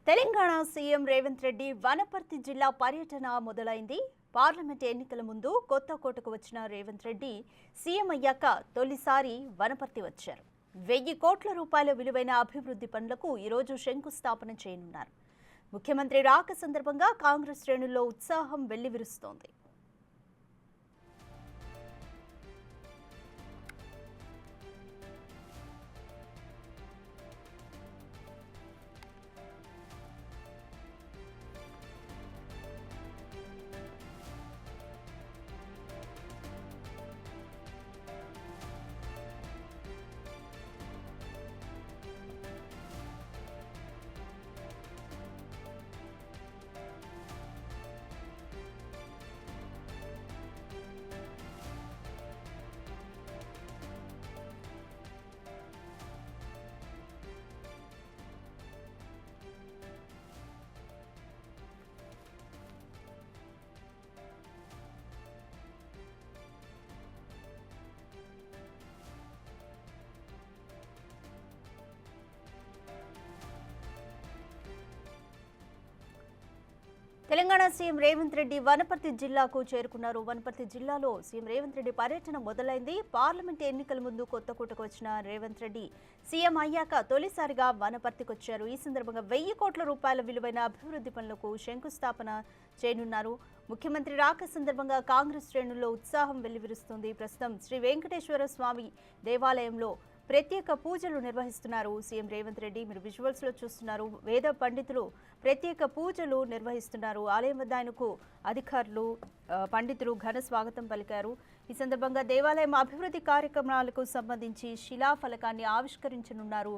Telangana CM Revanth Reddy Wanaparthy జిల్లా పర్యటన మొదలైంది. పార్లమెంట్ ఎన్నికల ముందు కొత్తకోటకు వచ్చిన రేవంత్ రెడ్డి సీఎం అయ్యాక తొలిసారి వనపర్తి వచ్చారు. 1000 కోట్ల రూపాయల విలువైన అభివృద్ధి పనులకు ఈరోజు శంకుస్థాపన చేయనున్నారు. ముఖ్యమంత్రి రాక సందర్భంగా కాంగ్రెస్ శ్రేణుల్లో ఉత్సాహం వెల్లివిరుస్తోంది. తెలంగాణ సీఎం రేవంత్ రెడ్డి వనపర్తి జిల్లాకు చేరుకున్నారు. వనపర్తి జిల్లాలో సీఎం రేవంత్ రెడ్డి పర్యటన మొదలైంది. పార్లమెంట్ ఎన్నికల ముందు కొత్తకోటకు వచ్చిన రేవంత్ రెడ్డి సీఎం అయ్యాక తొలిసారిగా వనపర్తికి వచ్చారు. ఈ సందర్భంగా 1000 కోట్ల రూపాయల విలువైన అభివృద్ధి పనులకు శంకుస్థాపన చేయనున్నారు. ముఖ్యమంత్రి రాక సందర్భంగా కాంగ్రెస్ శ్రేణుల్లో ఉత్సాహం వెల్లివిరుస్తుంది. ప్రస్తుతం శ్రీ వెంకటేశ్వర స్వామి దేవాలయంలో ప్రత్యేక పూజలు నిర్వహిస్తున్నారు సీఎం రేవంత్ రెడ్డి. మీరు విజువల్స్ లో చూస్తున్నారు. వేద పండితులు ప్రత్యేక పూజలు నిర్వహిస్తున్నారు. ఆలయం వద్ద ఆయనకు అధికారులు పండితులు ఘన స్వాగతం పలికారు. ఈ సందర్భంగా దేవాలయం అభివృద్ధి కార్యక్రమాలకు సంబంధించి శిలాఫలకాన్ని ఆవిష్కరించనున్నారు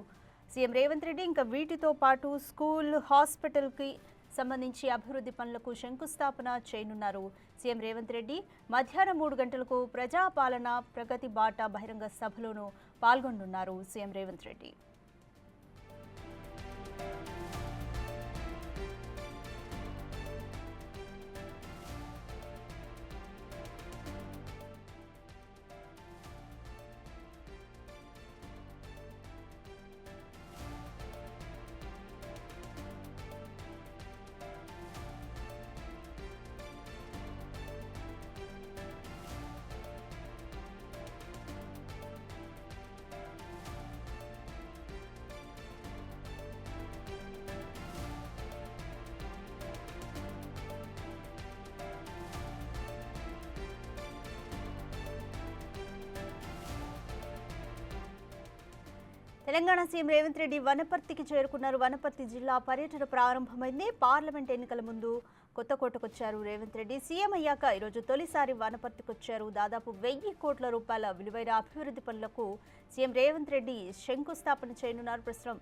సీఎం రేవంత్ రెడ్డి. ఇంకా వీటితో పాటు స్కూల్, హాస్పిటల్కి సంబంధించి అభివృద్ధి పనులకు శంకుస్థాపన చేయనున్నారు సీఎం రేవంత్ రెడ్డి. మధ్యాహ్నం 3 గంటలకు ప్రజాపాలన ప్రగతి బాట బహిరంగ సభలోనూ పాల్గొనున్నారు సీఎం రేవంత్ రెడ్డి. తెలంగాణ సీఎం రేవంత్ రెడ్డి వనపర్తికి చేరుకున్నారు. వనపర్తి జిల్లా పర్యటన ప్రారంభమైంది. పార్లమెంట్ ఎన్నికల ముందు కొత్తకోటకు వచ్చారు రేవంత్ రెడ్డి. సీఎం అయ్యాక ఈరోజు తొలిసారి వనపర్తికి వచ్చారు. దాదాపు 1000 కోట్ల రూపాయల విలువైన అభివృద్ధి పనులకు సీఎం రేవంత్ రెడ్డి శంకుస్థాపన చేయనున్నారు. ప్రస్తుతం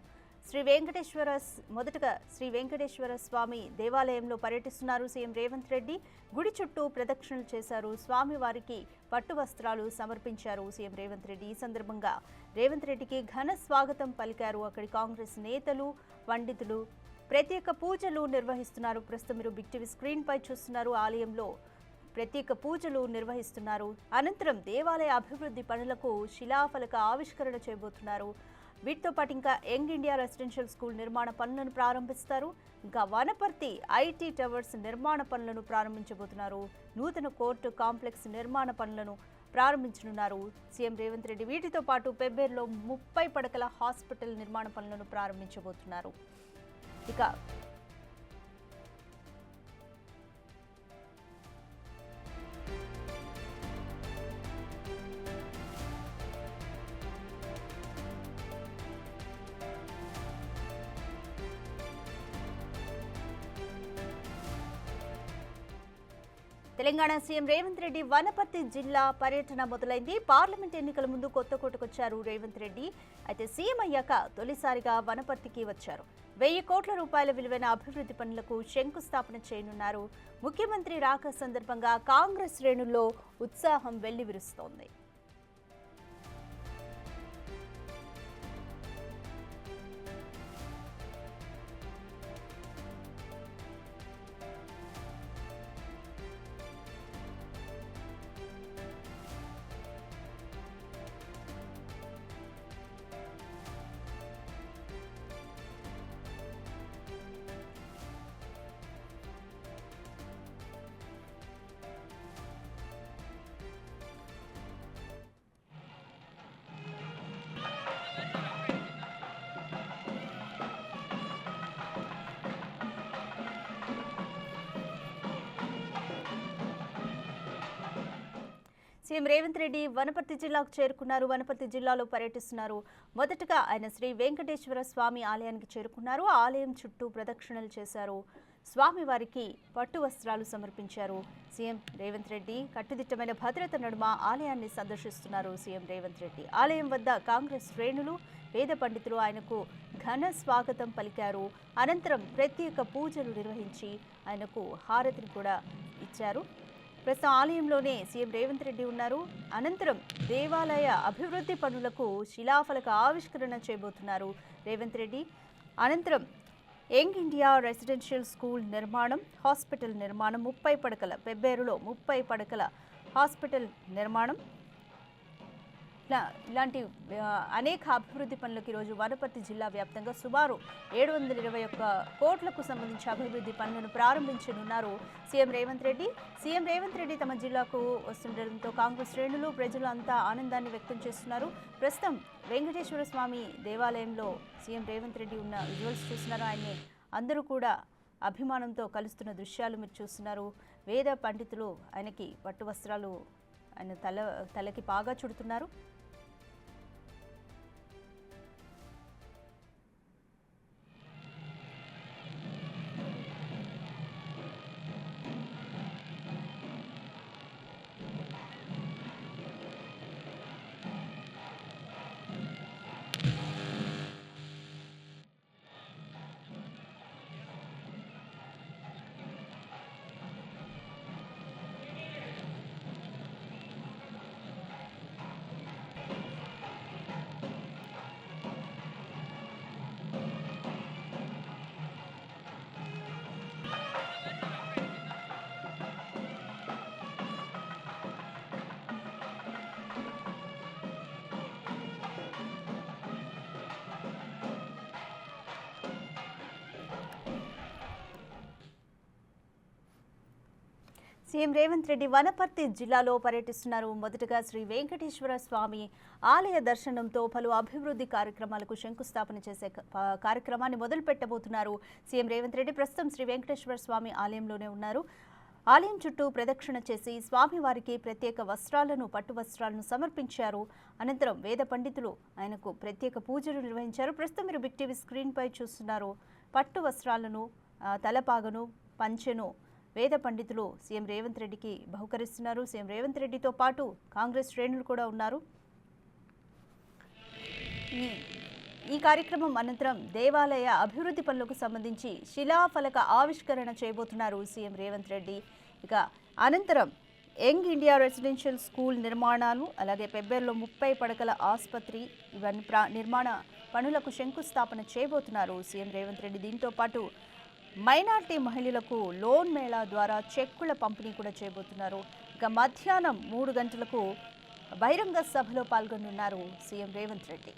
మొదటగా శ్రీ వెంకటేశ్వర స్వామి దేవాలయంలో పర్యటిస్తున్నారు సీఎం రేవంత్ రెడ్డి. గుడి చుట్టూ ప్రదక్షిణలు చేశారు. స్వామి వారికి పట్టు వస్త్రాలు సమర్పించారు సీఎం రేవంత్ రెడ్డి. ఈ సందర్భంగా రేవంత్ రెడ్డికి ఘన స్వాగతం పలికారు అక్కడి కాంగ్రెస్ నేతలు, పండితులు. ప్రత్యేక పూజలు నిర్వహిస్తున్నారు. ప్రస్తుతం మీరు బిగ్ టీవీ స్క్రీన్ పై చూస్తున్నారు. ఆలయంలో ప్రత్యేక పూజలు నిర్వహిస్తున్నారు. అనంతరం దేవాలయ అభివృద్ధి పనులకు శిలాఫలక ఆవిష్కరణ చేయబోతున్నారు. వీటితో పాటు ఇంకా యంగ్ ఇండియా రెసిడెన్షియల్ స్కూల్ నిర్మాణ పనులను ప్రారంభిస్తారు. ఇంకా వనపర్తి ఐటీ టవర్స్ నిర్మాణ పనులను ప్రారంభించబోతున్నారు. నూతన కోర్టు కాంప్లెక్స్ నిర్మాణ పనులను ప్రారంభించనున్నారు సీఎం రేవంత్ రెడ్డి. వీటితో పాటు పెబ్బేరులో 30 పడకల హాస్పిటల్ నిర్మాణ పనులను ప్రారంభించబోతున్నారు. ఇక తెలంగాణ సీఎం రేవంత్ రెడ్డి వనపర్తి జిల్లా పర్యటన మొదలైంది. పార్లమెంట్ ఎన్నికల ముందు కొత్తకోటకు వచ్చారు రేవంత్ రెడ్డి. అయితే సీఎం అయ్యాక తొలిసారిగా వనపర్తికి వచ్చారు. 1000 కోట్ల రూపాయల విలువైన అభివృద్ధి పనులకు శంకుస్థాపన చేయనున్నారు. ముఖ్యమంత్రి రాక సందర్భంగా కాంగ్రెస్ శ్రేణుల్లో ఉత్సాహం వెల్లివిరుస్తోంది. సీఎం రేవంత్ రెడ్డి వనపర్తి జిల్లాకు చేరుకున్నారు. వనపర్తి జిల్లాలో పర్యటిస్తున్నారు. మొదటగా ఆయన శ్రీ వెంకటేశ్వర స్వామి ఆలయానికి చేరుకున్నారు. ఆలయం చుట్టూ ప్రదక్షిణలు చేశారు. స్వామివారికి పట్టు వస్త్రాలు సమర్పించారు. సీఎం రేవంత్ రెడ్డి కట్టుదిట్టమైన భద్రత నడుమ ఆలయాన్ని సందర్శిస్తున్నారు. సీఎం రేవంత్ రెడ్డి ఆలయం వద్ద కాంగ్రెస్ శ్రేణులు, వేద పండితులు ఆయనకు ఘన స్వాగతం పలికారు. అనంతరం ప్రత్యేక పూజలు నిర్వహించి ఆయనకు హారతిని కూడా ఇచ్చారు. ప్రస్తుతం ఆలయంలోనే సీఎం రేవంత్ రెడ్డి ఉన్నారు. అనంతరం దేవాలయ అభివృద్ధి పనులకు శిలాఫలక ఆవిష్కరణ చేయబోతున్నారు రేవంత్ రెడ్డి. అనంతరం యంగ్ ఇండియా రెసిడెన్షియల్ స్కూల్ నిర్మాణం, హాస్పిటల్ నిర్మాణం, 30 పడకల పెబ్బేరులో 30 పడకల హాస్పిటల్ నిర్మాణం, ఇలాంటి అనేక అభివృద్ధి పనులకు ఈరోజు వనపర్తి జిల్లా వ్యాప్తంగా సుమారు 721 కోట్లకు సంబంధించి అభివృద్ధి పనులను ప్రారంభించనున్నారు సీఎం రేవంత్ రెడ్డి. సీఎం రేవంత్ రెడ్డి తమ జిల్లాకు వస్తుండటంతో కాంగ్రెస్ శ్రేణులు, ప్రజలు అంతా ఆనందాన్ని వ్యక్తం చేస్తున్నారు. ప్రస్తుతం వెంకటేశ్వర స్వామి దేవాలయంలో సీఎం రేవంత్ రెడ్డి ఉన్న విజువల్స్ చూస్తున్నారు. ఆయన్ని అందరూ కూడా అభిమానంతో కలుస్తున్న దృశ్యాలు మీరు చూస్తున్నారు. వేద పండితులు ఆయనకి పట్టు వస్త్రాలు ఆయన తలకి బాగా చుడుతున్నారు. సీఎం రేవంత్ రెడ్డి వనపర్తి జిల్లాలో పర్యటిస్తున్నారు. మొదటగా శ్రీ వెంకటేశ్వర స్వామి ఆలయ దర్శనంతో పలు అభివృద్ధి కార్యక్రమాలకు శంకుస్థాపన చేసే కార్యక్రమాన్ని మొదలు పెట్టబోతున్నారు సీఎం రేవంత్ రెడ్డి. ప్రస్తుతం శ్రీ వెంకటేశ్వర స్వామి ఆలయంలోనే ఉన్నారు. ఆలయం చుట్టూ ప్రదక్షిణ చేసి స్వామివారికి ప్రత్యేక వస్త్రాలను, పట్టు వస్త్రాలను సమర్పించారు. అనంతరం వేద పండితులు ఆయనకు ప్రత్యేక పూజలు నిర్వహించారు. ప్రస్తుతం మీరు బిగ్ టీవీ స్క్రీన్పై చూస్తున్నారు. పట్టు వస్త్రాలను, తలపాగను, పంచెను వేద పండితులు సీఎం రేవంత్ రెడ్డికి బహుకరిస్తున్నారు. సీఎం రేవంత్ రెడ్డితో పాటు కాంగ్రెస్ శ్రేణులు కూడా ఉన్నారు. ఈ కార్యక్రమం అనంతరం దేవాలయ అభివృద్ధి పనులకు సంబంధించి శిలాఫలక ఆవిష్కరణ చేయబోతున్నారు సీఎం రేవంత్ రెడ్డి. ఇక అనంతరం యంగ్ ఇండియా రెసిడెన్షియల్ స్కూల్ నిర్మాణాలు, అలాగే పెబ్బేరులో 30 పడకల ఆసుపత్రి, ఇవన్నీ నిర్మాణ పనులకు శంకుస్థాపన చేయబోతున్నారు సీఎం రేవంత్ రెడ్డి. దీంతో పాటు మైనార్టీ మహిళలకు లోన్ మేళా ద్వారా చెక్కుల పంపిణీ కూడా చేయబోతున్నారు. ఇక మధ్యాహ్నం 3 గంటలకు బహిరంగ సభలో పాల్గొనున్నారు సీఎం రేవంత్ రెడ్డి.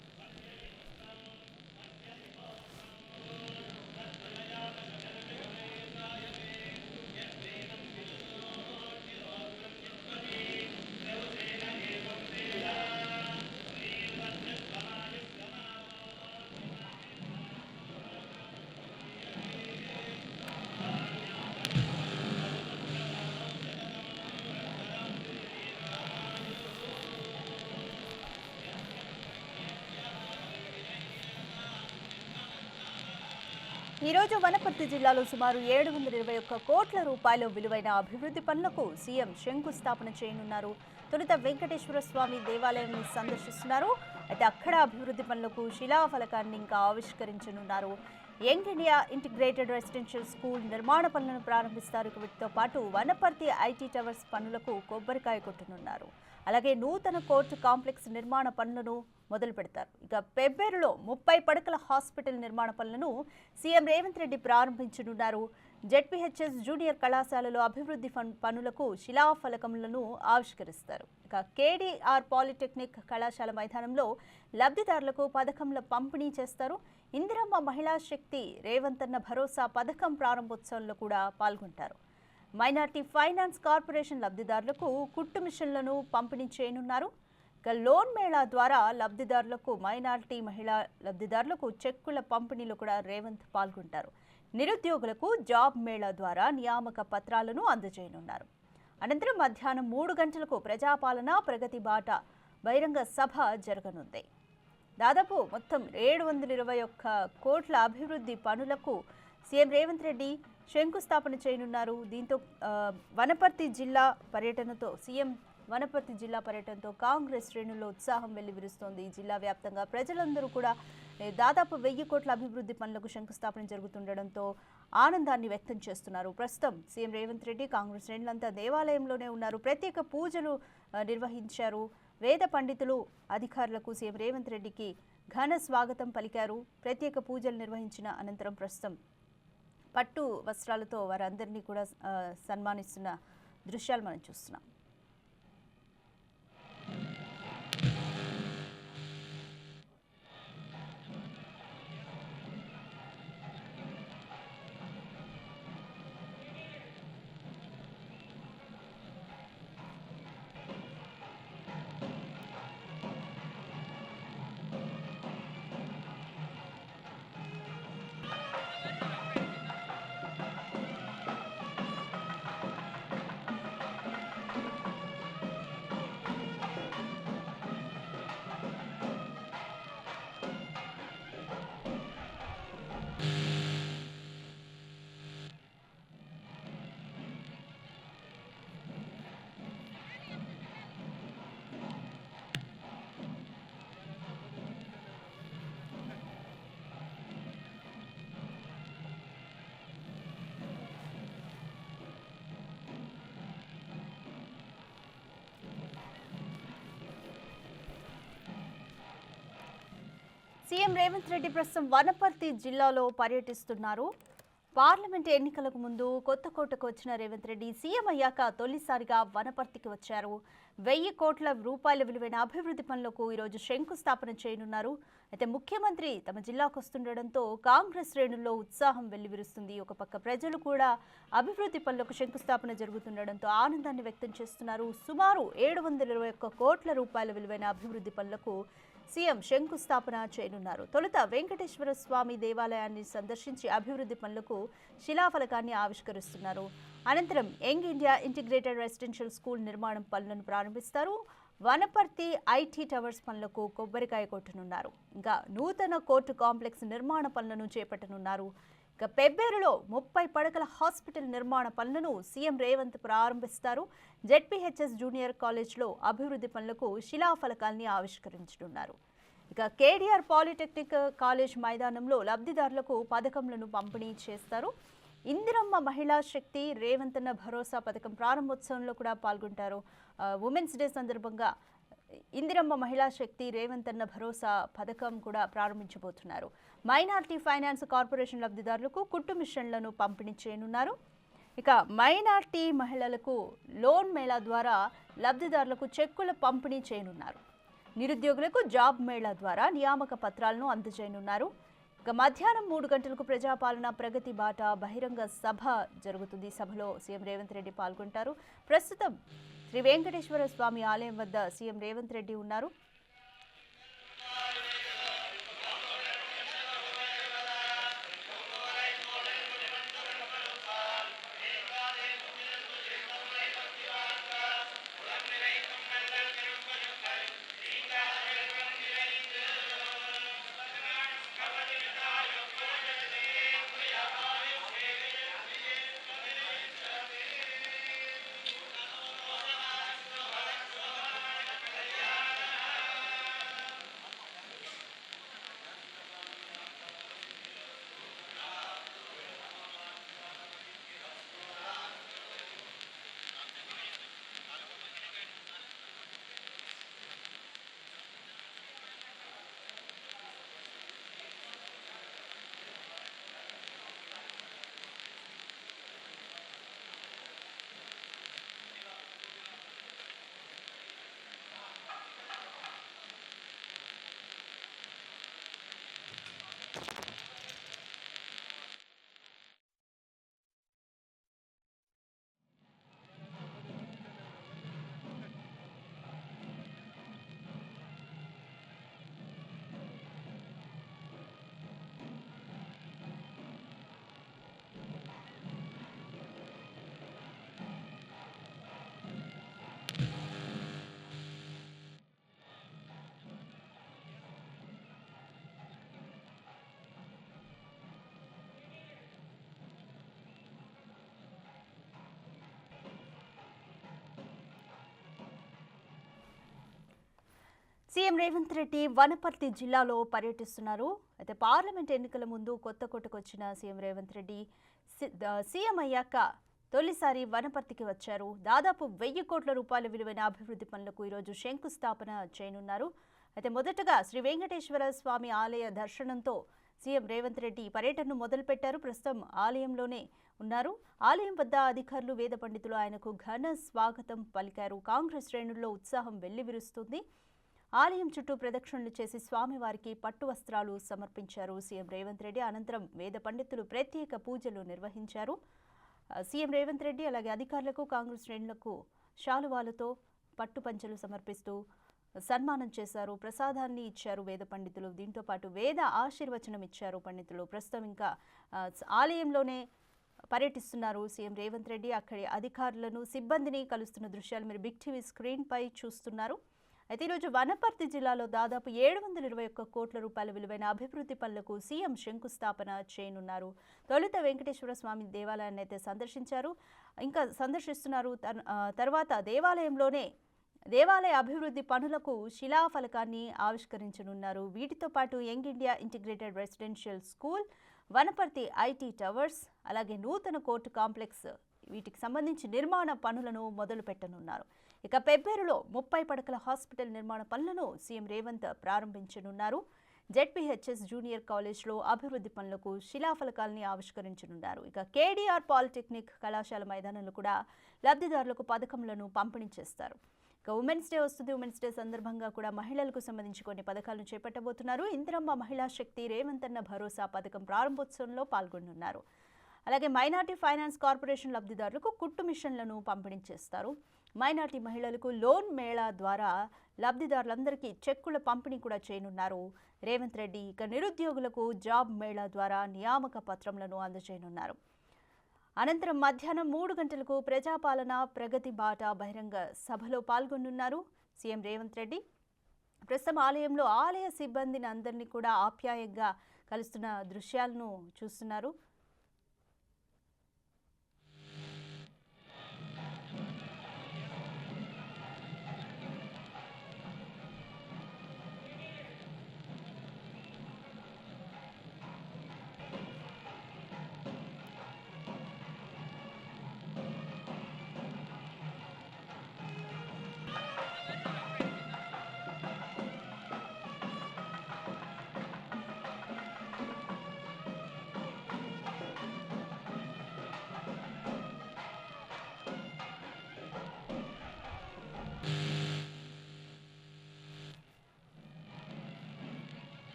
ఈరోజు వనపర్తి జిల్లాలో సుమారు 721 కోట్ల రూపాయల విలువైన అభివృద్ధి పనులకు సీఎం శంకుస్థాపన చేయనున్నారు. తొలుత వెంకటేశ్వర స్వామి దేవాలయాన్ని సందర్శిస్తున్నారు. అయితే అక్కడ అభివృద్ధి పనులకు శిలాఫలకాన్ని ఇంకా ఆవిష్కరించనున్నారు. Young India integrated residential school నిర్మాణ పనులను ప్రారంభిస్తారు. వీటితో పాటు వనపర్తి ఐటీ టవర్స్ పనులకు కొబ్బరికాయ కొట్టనున్నారు. అలాగే నూతన కోర్టు కాంప్లెక్స్ నిర్మాణ పనులను మొదలు పెడతారు. ఇక పెబ్బేరులో 30 పడకల హాస్పిటల్ నిర్మాణ పనులను సీఎం రేవంత్ రెడ్డి ప్రారంభించనున్నారు. జెడ్పీహెచ్ఎస్ జూనియర్ కళాశాలలో అభివృద్ధి పనులకు శిలాఫలకములను ఆవిష్కరిస్తారు. ఇక కేడీఆర్ పాలిటెక్నిక్ కళాశాల మైదానంలో లబ్ధిదారులకు పథకంల పంపిణీ చేస్తారు. ఇందిరమ్మ మహిళా శక్తి రేవంతన్న భరోసా పథకం ప్రారంభోత్సవంలో కూడా పాల్గొంటారు. మైనార్టీ ఫైనాన్స్ కార్పొరేషన్ లబ్ధిదారులకు కుట్టు మిషన్లను పంపిణీ చేయనున్నారు. ఇక లోన్ మేళా ద్వారా లబ్ధిదారులకు, మైనార్టీ మహిళా లబ్ధిదారులకు చెక్కుల పంపిణీలో కూడా రేవంత్ పాల్గొంటారు. నిరుద్యోగులకు జాబ్ మేళా ద్వారా నియామక పత్రాలను అందజేయనున్నారు. అనంతరం మధ్యాహ్నం 3 గంటలకు ప్రజాపాలన ప్రగతి బాట బహిరంగ సభ జరగనుంది. దాదాపు మొత్తం 721 కోట్ల అభివృద్ధి పనులకు సీఎం రేవంత్ రెడ్డి శంకుస్థాపన చేయనున్నారు. దీంతో వనపర్తి జిల్లా పర్యటనతో సీఎం వనపర్తి జిల్లా పర్యటనతో కాంగ్రెస్ శ్రేణుల్లో ఉత్సాహం వెల్లివిరుస్తోంది. జిల్లా వ్యాప్తంగా ప్రజలందరూ కూడా దాదాపు 1000 కోట్ల అభివృద్ధి పనులకు శంకుస్థాపన జరుగుతుండడంతో ఆనందాన్ని వ్యక్తం చేస్తున్నారు. ప్రస్తుతం సీఎం రేవంత్ రెడ్డి కాంగ్రెస్ శ్రేణులంతా దేవాలయంలోనే ఉన్నారు. ప్రత్యేక పూజలు నిర్వహించారు. వేద పండితులు అధికారులకు సీఎం రేవంత్ రెడ్డికి ఘన స్వాగతం పలికారు. ప్రత్యేక పూజలు నిర్వహించిన అనంతరం ప్రస్తుతం పట్టు వస్త్రాలతో వారందరినీ కూడా సన్మానిస్తున్న దృశ్యాలు మనం చూస్తున్నాం. సీఎం రేవంత్ రెడ్డి ప్రస్తుతం వనపర్తి జిల్లాలో పర్యటిస్తున్నారు. పార్లమెంట్ ఎన్నికలకు ముందు కొత్తకోటకు వచ్చిన రేవంత్ రెడ్డి సీఎం అయ్యాక తొలిసారిగా వనపర్తికి వచ్చారు. 1000 కోట్ల రూపాయల విలువైన అభివృద్ధి పనులకు ఈరోజు శంకుస్థాపన చేయనున్నారు. అయితే ముఖ్యమంత్రి తమ జిల్లాకు వస్తుండటంతో కాంగ్రెస్ శ్రేణుల్లో ఉత్సాహం వెల్లివిరుస్తుంది. ఒక పక్క ప్రజలు కూడా అభివృద్ధి పనులకు శంకుస్థాపన జరుగుతుండటంతో ఆనందాన్ని వ్యక్తం చేస్తున్నారు. సుమారు 721 కోట్ల రూపాయల విలువైన అభివృద్ధి పనులకు సీఎం శంకుస్థాపన చేయనున్నారు. తొలుత వెంకటేశ్వర స్వామి దేవాలయాన్ని సందర్శించి అభివృద్ధి పనులకు శిలాఫలకాన్ని ఆవిష్కరిస్తున్నారు. అనంతరం young India integrated residential school నిర్మాణం పనులను ప్రారంభిస్తారు. వనపర్తి ఐటీ టవర్స్ పనులకు కొబ్బరికాయ కొట్టనున్నారు. ఇంకా నూతన కోర్టు కాంప్లెక్స్ నిర్మాణ పనులను చేపట్టనున్నారు. ఇక పెబ్బేరులో 30 పడకల హాస్పిటల్ నిర్మాణ పనులను సీఎం రేవంత్ ప్రారంభిస్తారు. జెడ్పీహెచ్ఎస్ జూనియర్ కాలేజ్లో అభివృద్ధి పనులకు శిలాఫలకాల్ని ఆవిష్కరించనున్నారు. ఇక కేడీఆర్ పాలిటెక్నిక్ కాలేజ్ మైదానంలో లబ్ధిదారులకు పథకంలను పంపిణీ చేస్తారు. ఇందిరమ్మ మహిళా శక్తి రేవంతన్న భరోసా పథకం ప్రారంభోత్సవంలో కూడా పాల్గొంటారు. ఉమెన్స్ డే సందర్భంగా ఇందిరమ్మ మహిళా శక్తి రేవంతన్న భరోసా పథకం కూడా ప్రారంభించబోతున్నారు. మైనార్టీ ఫైనాన్స్ కార్పొరేషన్ లబ్ధిదారులకు కుట్టు మిషన్లను పంపిణీ చేయనున్నారు. ఇక మైనార్టీ మహిళలకు లోన్ మేళా ద్వారా లబ్ధిదారులకు చెక్కుల పంపిణీ చేయనున్నారు. నిరుద్యోగులకు జాబ్ మేళా ద్వారా నియామక పత్రాలను అందజేయనున్నారు. ఇక మధ్యాహ్నం 3 గంటలకు ప్రజాపాలన ప్రగతి బాట బహిరంగ సభ జరుగుతుంది. సభలో సీఎం రేవంత్ రెడ్డి పాల్గొంటారు. ప్రస్తుతం శ్రీ వెంకటేశ్వర స్వామి ఆలయం వద్ద సీఎం రేవంత్ రెడ్డి ఉన్నారు. సీఎం రేవంత్ రెడ్డి వనపర్తి జిల్లాలో పర్యటిస్తున్నారు. అయితే పార్లమెంట్ ఎన్నికల ముందు కొత్తకోటకొచ్చిన సీఎం రేవంత్ రెడ్డి సీఎం అయ్యాక తొలిసారి వనపర్తికి వచ్చారు. దాదాపు 1000 కోట్ల రూపాయల విలువైన అభివృద్ధి పనులకు ఈరోజు శంకుస్థాపన చేయనున్నారు. అయితే మొదటగా శ్రీ వెంకటేశ్వర స్వామి ఆలయ దర్శనంతో సీఎం రేవంత్ రెడ్డి పర్యటనను మొదలుపెట్టారు. ప్రస్తుతం ఆలయంలోనే ఉన్నారు. ఆలయం వద్ద అధికారులు, వేద పండితులు ఆయనకు ఘన స్వాగతం పలికారు. కాంగ్రెస్ శ్రేణుల్లో ఉత్సాహం వెల్లివిరుస్తుంది. ఆలయం చుట్టూ ప్రదక్షిణలు చేసి స్వామివారికి పట్టు వస్త్రాలు సమర్పించారు సీఎం రేవంత్ రెడ్డి. అనంతరం వేద పండితులు ప్రత్యేక పూజలు నిర్వహించారు. సీఎం రేవంత్ రెడ్డి అలాగే అధికారులకు, కాంగ్రెస్ శ్రేణులకు శాలువాలతో పట్టు పంచలు సమర్పిస్తూ సన్మానం చేశారు. ప్రసాదాన్ని ఇచ్చారు వేద పండితులు. దీంతో పాటు వేద ఆశీర్వచనం ఇచ్చారు పండితులు. ప్రస్తుతం ఇంకా ఆలయంలోనే పర్యటిస్తున్నారు సీఎం రేవంత్ రెడ్డి. అక్కడి అధికారులను, సిబ్బందిని కలుస్తున్న దృశ్యాలు మీరు బిగ్ టీవీ స్క్రీన్ పై చూస్తున్నారు. అయితే ఈరోజు వనపర్తి జిల్లాలో దాదాపు 721 కోట్ల రూపాయల విలువైన అభివృద్ధి పనులకు సీఎం శంకుస్థాపన చేయనున్నారు. తొలుత వెంకటేశ్వర స్వామి దేవాలయాన్ని అయితే సందర్శించారు, ఇంకా సందర్శిస్తున్నారు. తర్వాత దేవాలయ అభివృద్ధి పనులకు శిలాఫలకాన్ని ఆవిష్కరించనున్నారు. వీటితో పాటు young India integrated residential school, Wanaparthy IT towers, అలాగే నూతన కోర్టు కాంప్లెక్స్, వీటికి సంబంధించి నిర్మాణ పనులను మొదలు పెట్టనున్నారు. ఇక పెబ్బేరులో 30 పడకల హాస్పిటల్ నిర్మాణ పనులను సీఎం రేవంత్ ప్రారంభించనున్నారు. జెడ్పీహెచ్ఎస్ జూనియర్ కాలేజ్లో అభివృద్ధి పనులకు శిలాఫలకాల్ని ఆవిష్కరించనున్నారు. ఇక కేడీఆర్ పాలిటెక్నిక్ కళాశాల మైదానంలో కూడా లబ్ధిదారులకు పథకములను పంపిణీ చేస్తారు. ఇక ఉమెన్స్ డే వస్తుంది. ఉమెన్స్ డే సందర్భంగా కూడా మహిళలకు సంబంధించి కొన్ని పథకాలను చేపట్టబోతున్నారు. ఇందిరమ్మ మహిళా శక్తి, రేవంత్ అన్న భరోసా పథకం ప్రారంభోత్సవంలో పాల్గొనున్నారు. అలాగే మైనార్టీ ఫైనాన్స్ కార్పొరేషన్ లబ్ధిదారులకు కుట్టు మిషన్లను పంపిణీ చేస్తారు. మైనార్టీ మహిళలకు లోన్ మేళా ద్వారా లబ్ధిదారులందరికీ చెక్కుల పంపిణీ కూడా చేయనున్నారు రేవంత్ రెడ్డి. ఇక నిరుద్యోగులకు జాబ్ మేళా ద్వారా నియామక పత్రములను అందజేయనున్నారు. అనంతరం మధ్యాహ్నం 3 గంటలకు ప్రజాపాలన ప్రగతి బాట బహిరంగ సభలో పాల్గొనున్నారు సీఎం రేవంత్ రెడ్డి. ప్రస్తుతం ఆలయంలో ఆలయ సిబ్బందిని అందరినీ కూడా ఆప్యాయంగా కలుస్తున్న దృశ్యాలను చూస్తున్నారు.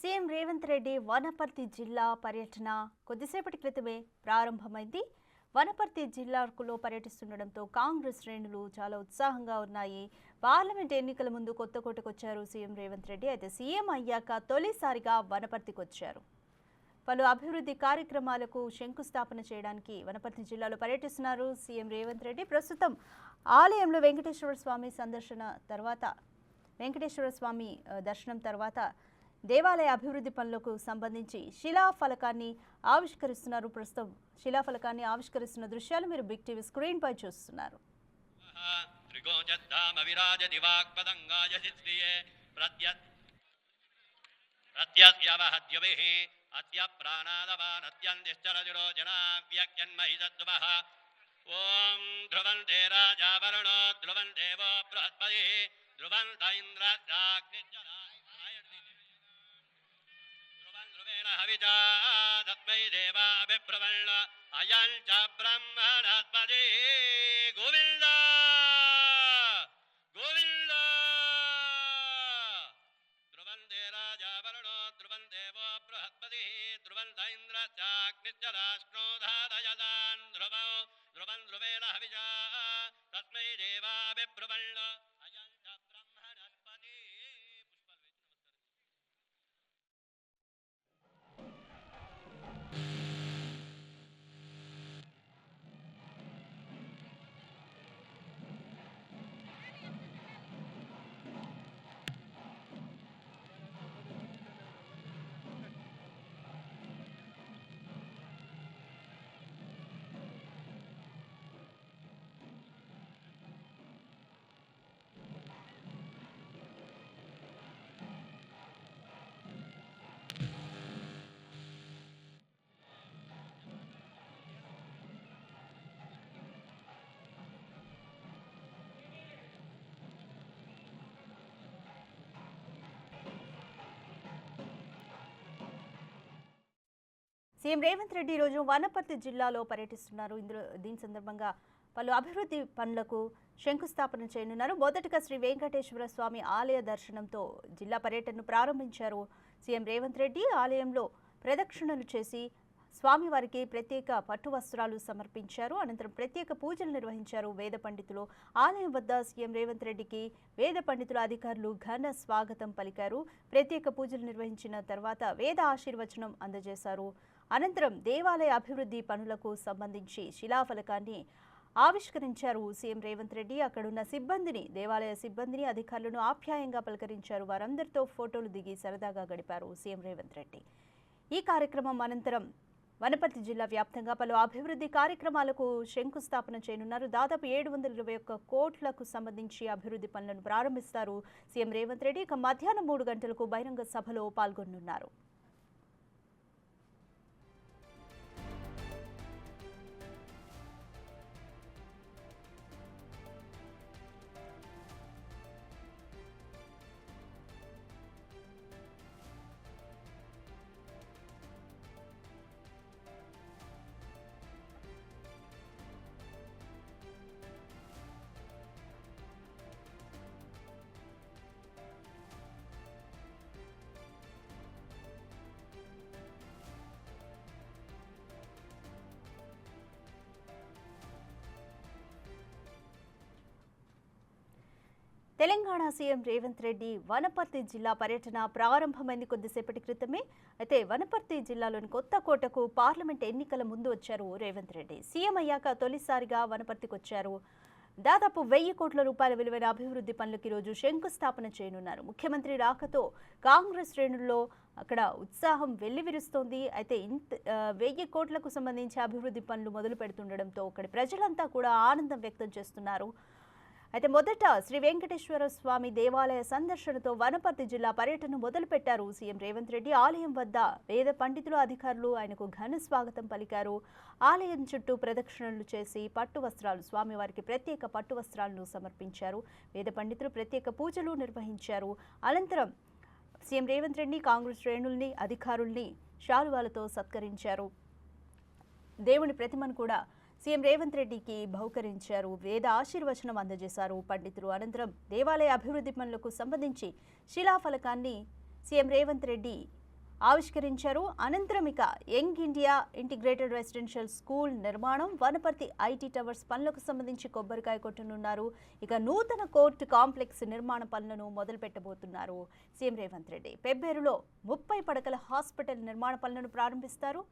సీఎం రేవంత్ రెడ్డి వనపర్తి జిల్లా పర్యటన కొద్దిసేపటి క్రితమే ప్రారంభమైంది. వనపర్తి జిల్లాలో పర్యటిస్తుండడంతో కాంగ్రెస్ శ్రేణులు చాలా ఉత్సాహంగా ఉన్నాయి. పార్లమెంట్ ఎన్నికల ముందు కొత్తకోటకొచ్చారు సీఎం రేవంత్ రెడ్డి. అయితే సీఎం అయ్యాక తొలిసారిగా వనపర్తికి వచ్చారు. పలు అభివృద్ధి కార్యక్రమాలకు శంకుస్థాపన చేయడానికి వనపర్తి జిల్లాలో పర్యటిస్తున్నారు సీఎం రేవంత్ రెడ్డి. ప్రస్తుతం ఆలయంలో వెంకటేశ్వర స్వామి దర్శనం తర్వాత దేవాలయ అభివృద్ధి పనులకు సంబంధించి శిలాఫలకాన్ని ఆవిష్కరిస్తున్నారు. ప్రస్తుతం శిలాఫలకాన్ని ఆవిష్కరిస్తున్న దృశ్యాలు మీరు బిగ్ టీవీ స్క్రీన్ పై చూస్తున్నారు. ఓం ధ్రువంతే రాజా వరుణో ధ్రువం దేవో బృహస్పతి ధ్రువంత హవిజా తస్మై దేవాభిబ్రవణ అయం చ బ్రహ్మణస్పతి గోవింద గోవింద ధ్రువంతే రాజా వరుణో ధ్రువం దేవో బృహస్పతి ధ్రువంత ఇంద్రశ్చాగ్నిశ్చరాష్ట్రోధాదయదాన్ ధ్రువం ధ్రువం ధ్రువేణ హవిజా తస్మై దేవాభిబ్రవణ సీఎం రేవంత్ రెడ్డి ఈరోజు వనపర్తి జిల్లాలో పర్యటిస్తున్నారు. దీని సందర్భంగా పలు అభివృద్ధి పనులకు శంకుస్థాపన చేయనున్నారు. మొదటగా శ్రీ వెంకటేశ్వర స్వామి ఆలయ దర్శనంతో జిల్లా పర్యటనను ప్రారంభించారు. సీఎం రేవంత్ రెడ్డి ఆలయంలో ప్రదక్షిణలు చేసి స్వామివారికి ప్రత్యేక పట్టు వస్త్రాలు సమర్పించారు. అనంతరం ప్రత్యేక పూజలు నిర్వహించారు వేద పండితులు. ఆలయం వద్ద సీఎం రేవంత్ రెడ్డికి వేద పండితుల అధికారులు ఘన స్వాగతం పలికారు. ప్రత్యేక పూజలు నిర్వహించిన తర్వాత వేద ఆశీర్వచనం అందజేశారు. అనంతరం దేవాలయ అభివృద్ధి పనులకు సంబంధించి శిలాఫలకాన్ని ఆవిష్కరించారు సీఎం రేవంత్ రెడ్డి. అక్కడున్న సిబ్బందిని, దేవాలయ సిబ్బందిని, అధికారులను ఆప్యాయంగా పలకరించారు. వారందరితో ఫోటోలు దిగి సరదాగా గడిపారు సీఎం రేవంత్ రెడ్డి. ఈ కార్యక్రమం అనంతరం వనపర్తి జిల్లా వ్యాప్తంగా పలు అభివృద్ధి కార్యక్రమాలకు శంకుస్థాపన చేయనున్నారు. దాదాపు 721 కోట్లకు సంబంధించి అభివృద్ధి పనులను ప్రారంభిస్తారు సీఎం రేవంత్ రెడ్డి. ఇక మధ్యాహ్నం 3 గంటలకు బహిరంగ సభలో పాల్గొనున్నారు. తెలంగాణ సీఎం రేవంత్ రెడ్డి వనపర్తి జిల్లా పర్యటన ప్రారంభమైంది కొద్దిసేపటి క్రితమే. అయితే వనపర్తి జిల్లాలోని కొత్తకోటకు పార్లమెంట్ ఎన్నికల ముందు వచ్చారు రేవంత్ రెడ్డి. సీఎం అయ్యాక తొలిసారిగా వనపర్తికి వచ్చారు. దాదాపు 1000 కోట్ల రూపాయల విలువైన అభివృద్ధి పనులకు ఈరోజు శంకుస్థాపన చేయనున్నారు. ముఖ్యమంత్రి రాకతో కాంగ్రెస్ శ్రేణుల్లో అక్కడ ఉత్సాహం వెల్లివిరుస్తోంది. అయితే 1000 కోట్లకు సంబంధించి అభివృద్ధి పనులు మొదలు పెడుతుండడంతో అక్కడి ప్రజలంతా కూడా ఆనందం వ్యక్తం చేస్తున్నారు. అయితే మొదట శ్రీ వెంకటేశ్వర స్వామి దేవాలయ సందర్శనతో వనపర్తి జిల్లా పర్యటన మొదలుపెట్టారు సీఎం రేవంత్ రెడ్డి. ఆలయం వద్ద వేద పండితులు, అధికారులు ఆయనకు ఘన స్వాగతం పలికారు. ఆలయం చుట్టూ ప్రదక్షిణలు చేసి పట్టు వస్త్రాలు, స్వామివారికి ప్రత్యేక పట్టు వస్త్రాలను సమర్పించారు. వేద పండితులు ప్రత్యేక పూజలు నిర్వహించారు. అనంతరం సీఎం రేవంత్ రెడ్డి కాంగ్రెస్ శ్రేణుల్ని, అధికారుల్ని శాలువాలతో సత్కరించారు. దేవుని ప్రతిమను కూడా సీఎం రేవంత్ రెడ్డికి బహుకరించారు. వేద ఆశీర్వచనం అందజేశారు పండితులు. అనంతరం దేవాలయ అభివృద్ధి పనులకు సంబంధించి శిలాఫలకాన్ని సీఎం రేవంత్ రెడ్డి ఆవిష్కరించారు. అనంతరం ఇక young India integrated residential school నిర్మాణం, వనపర్తి ఐటీ టవర్స్ పనులకు సంబంధించి కొబ్బరికాయ కొట్టనున్నారు. ఇక నూతన కోర్టు కాంప్లెక్స్ నిర్మాణ పనులను మొదలు పెట్టబోతున్నారు సీఎం రేవంత్ రెడ్డి. పెబ్బేరులో 30 పడకల హాస్పిటల్ నిర్మాణ పనులను ప్రారంభిస్తారు.